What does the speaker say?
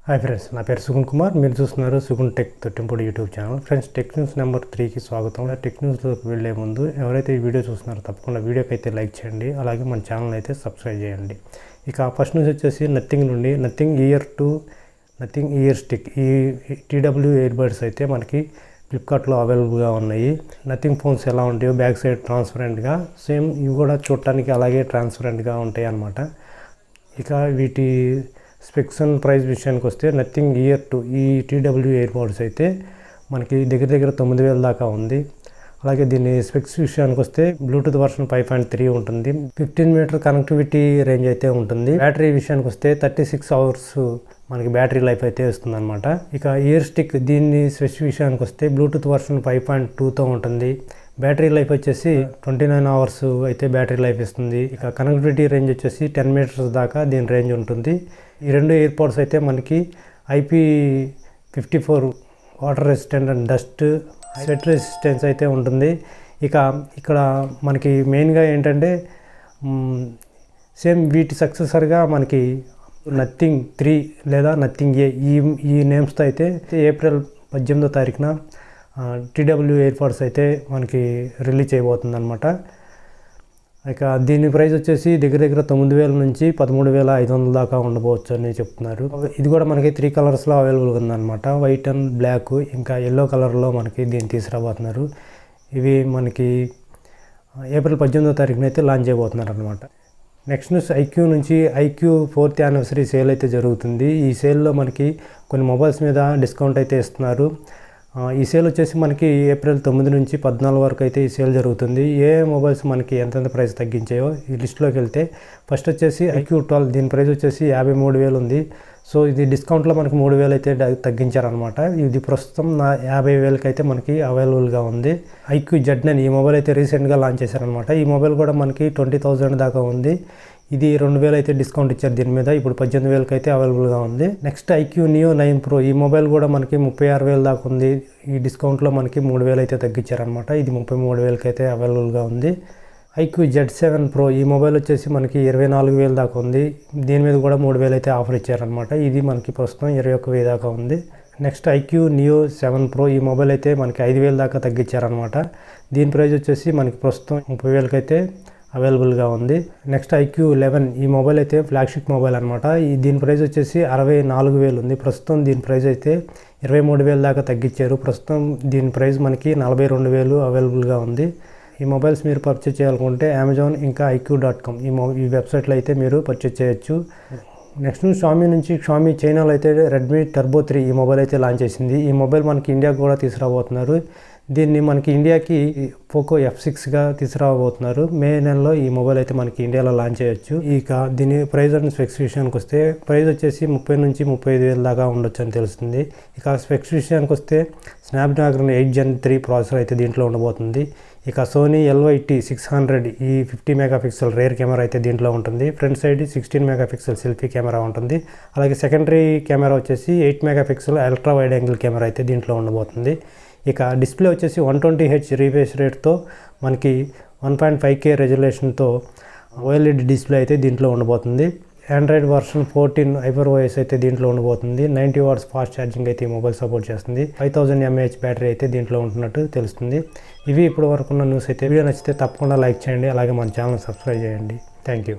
Hi friends, నా పేరు సుగుణ్ కుమార్. మీరు చూస్తున్నారు Sugun tech Thottempudi YouTube channel. Friends, tech news number 3కి స్వాగతం. టెక్ న్యూస్లోకి వెళ్ళే ముందు ఎవరైతే ఈ వీడియో చూస్తున్నారో తప్పకుండా వీడియోకి అయితే లైక్ చేయండి, అలాగే మన ఛానల్ అయితే సబ్స్క్రైబ్ చేయండి. ఇక ఫస్ట్ న్యూస్ వచ్చేసి నథింగ్ నుండి నథింగ్ ఇయర్ స్టిక్ ఈ TW ఇయర్బడ్స్ అయితే మనకి ఫ్లిప్కార్ట్లో అవైలబుల్గా ఉన్నాయి. నథింగ్ ఫోన్స్ ఎలా ఉంటాయో బ్యాక్ సైడ్ ట్రాన్స్పరెంట్గా సేమ్ ఇవి కూడా చూడటానికి అలాగే ట్రాన్స్పరెంట్గా ఉంటాయి అన్నమాట. ఇక వీటి స్పెక్స్ అండ్ ప్రైస్ విషయానికి వస్తే నథింగ్ ఇయర్ 2 ఈ TW ఇయర్బడ్స్ అయితే మనకి దగ్గర 9,000 దాకా ఉంది. అలాగే దీని స్పెక్స్ విషయానికి వస్తే బ్లూటూత్ వర్షన్ 5.3 ఉంటుంది. 15 మీటర్ కనెక్టివిటీ రేంజ్ అయితే ఉంటుంది. బ్యాటరీ విషయానికి వస్తే 36 అవర్స్ మనకి బ్యాటరీ లైఫ్ అయితే వస్తుంది అనమాట. ఇక ఇయర్ స్టిక్ దీని స్పెక్స్ విషయానికి వస్తే బ్లూటూత్ వర్షన్ 5.2తో ఉంటుంది. బ్యాటరీ లైఫ్ వచ్చేసి 29 అవర్స్ అయితే బ్యాటరీ లైఫ్ ఇస్తుంది. ఇక కనెక్టివిటీ రేంజ్ వచ్చేసి 10 మీటర్స్ దాకా దీని రేంజ్ ఉంటుంది. ఈ రెండు ఇయర్పోడ్స్ అయితే మనకి IP54 water resistant and dust sweat resistance అయితే ఉంటుంది. ఇక ఇక్కడ మనకి మెయిన్గా ఏంటంటే సేమ్ వీటి సక్సెసర్గా మనకి నథింగ్ 3 లేదా నథింగ్ ఏ ఈ నేమ్స్తో అయితే ఏప్రిల్ 18వ తారీఖున TW ఇయర్పోడ్స్ అయితే మనకి రిలీజ్ చేయబోతుంది అనమాట. ఇక దీని ప్రైస్ వచ్చేసి దగ్గర 9,000 నుంచి 13,500 దాకా ఉండబోవచ్చు అని చెప్తున్నారు. ఇది కూడా మనకి 3 కలర్స్లో అవైలబుల్గా ఉందన్నమాట. వైట్ అండ్ బ్లాక్ ఇంకా ఎల్లో కలర్లో మనకి దీన్ని తీసుకురాబోతున్నారు. ఇవి మనకి ఏప్రిల్ 18వ తారీఖున అయితే లాంచ్ చేయబోతున్నారు అనమాట. నెక్స్ట్ న్యూస్ IQ నుంచి IQ 4th యానివర్సరీ సేల్ అయితే జరుగుతుంది. ఈ సేల్లో మనకి కొన్ని మొబైల్స్ మీద డిస్కౌంట్ అయితే ఇస్తున్నారు. ఈ సేల్ వచ్చేసి మనకి ఏప్రిల్ 9 నుంచి 14 వరకు అయితే ఈ సేల్ జరుగుతుంది. ఏ మొబైల్స్ మనకి ఎంతెంత ప్రైస్ తగ్గించాయో ఈ లిస్టులోకి వెళ్తే ఫస్ట్ వచ్చేసి IQ 12 దీని ప్రైస్ వచ్చేసి 53,000 ఉంది. సో ఇది డిస్కౌంట్లో మనకి 3,000 అయితే తగ్గించారనమాట. ఇది ప్రస్తుతం 50,000కి అయితే మనకి అవైలబుల్గా ఉంది. IQ Z9 ఈ మొబైల్ అయితే రీసెంట్గా లాంచ్ చేశారనమాట. ఈ మొబైల్ కూడా మనకి 20,000 దాకా ఉంది. ఇది 2,000 అయితే డిస్కౌంట్ ఇచ్చారు దీని మీద. ఇప్పుడు 18,000కి అయితే అవైలబుల్గా ఉంది. నెక్స్ట్ IQ Neo 9 Pro ఈ మొబైల్ కూడా మనకి 36,000 దాకా ఉంది. ఈ డిస్కౌంట్లో మనకి 3,000 అయితే తగ్గించారనమాట. ఇది 33,000కి అయితే అవైలబుల్గా ఉంది. IQ Z7 Pro ఈ మొబైల్ వచ్చేసి మనకి 24,000 దాకా ఉంది. దీని మీద కూడా 3,000 అయితే ఆఫర్ ఇచ్చారనమాట. ఇది మనకి ప్రస్తుతం 21,000 దాకా ఉంది. నెక్స్ట్ IQ Neo 7 Pro ఈ మొబైల్ అయితే మనకి 5,000 దాకా తగ్గించారనమాట. దీని ప్రైస్ వచ్చేసి మనకి ప్రస్తుతం 30,000కి అయితే అవైలబుల్గా ఉంది. నెక్స్ట్ IQ 11 ఈ మొబైల్ అయితే ఫ్లాగ్షిప్ మొబైల్ అనమాట. దీని ప్రైస్ వచ్చేసి 64,000 ఉంది. ప్రస్తుతం దీని ప్రైస్ అయితే 23,000 దాకా తగ్గించారు. ప్రస్తుతం దీని ప్రైస్ మనకి 42,000 అవైలబుల్గా ఉంది. ఈ మొబైల్స్ మీరు పర్చేజ్ చేయాలనుకుంటే అమెజాన్ ఇంకా iq.com ఈ వెబ్సైట్లో అయితే మీరు పర్చేజ్ చేయొచ్చు. నెక్స్ట్ షామీ నుంచి షామీ చైనాలో అయితే రెడ్మీ టర్బో 3 ఈ మొబైల్ అయితే లాంచ్ చేసింది. ఈ మొబైల్ మనకి ఇండియాకి కూడా తీసుకురాబోతున్నారు. దీన్ని మనకి ఇండియాకి పోకో F6గా తీసుకురాబోతున్నారు. మే నెలలో ఈ మొబైల్ అయితే మనకి ఇండియాలో లాంచ్ చేయొచ్చు. ఇక దీని ప్రైస్ అండ్ స్పెక్స్ విషయానికి వస్తే ప్రైస్ వచ్చేసి 30 నుంచి 35,000 దాకా ఉండొచ్చు అని తెలుస్తుంది. ఇక స్పెక్స్ విషయానికి వస్తే స్నాప్డ్రాగన్ 8 Gen 3 ప్రాసెసర్ అయితే దీంట్లో ఉండబోతుంది. ఇక సోనీ LYT600 ఈ 50 మెగాపిక్సెల్ రేర్ కెమెరా అయితే దీంట్లో ఉంటుంది. Front side 16 megapixel selfie camera ఉంటుంది. అలాగే సెకండరీ కెమెరా వచ్చేసి 8 megapixel ultra wide angle camera అయితే దీంట్లో ఉండబోతుంది. ఇక డిస్ప్లే వచ్చేసి 120Hz రీఫ్రెష్ రేట్తో మనకి 1.5K రెజల్యూషన్తో OLED డిస్ప్లే అయితే దీంట్లో ఉండబోతుంది. ఆండ్రాయిడ్ వర్షన్ 14 HyperOS అయితే దీంట్లో ఉండబోతుంది. 90 వాట్స్ ఫాస్ట్ ఛార్జింగ్ అయితే ఈ మొబైల్ సపోర్ట్ చేస్తుంది. 5000 mAh బ్యాటరీ అయితే దీంట్లో ఉంటున్నట్టు తెలుస్తుంది. ఇవి ఇప్పుడు వరకు ఉన్న న్యూస్ అయితే. వీడియో నచ్చితే తప్పకుండా లైక్ చేయండి, అలాగే మన ఛానల్ సబ్స్క్రైబ్ చేయండి. Thank you.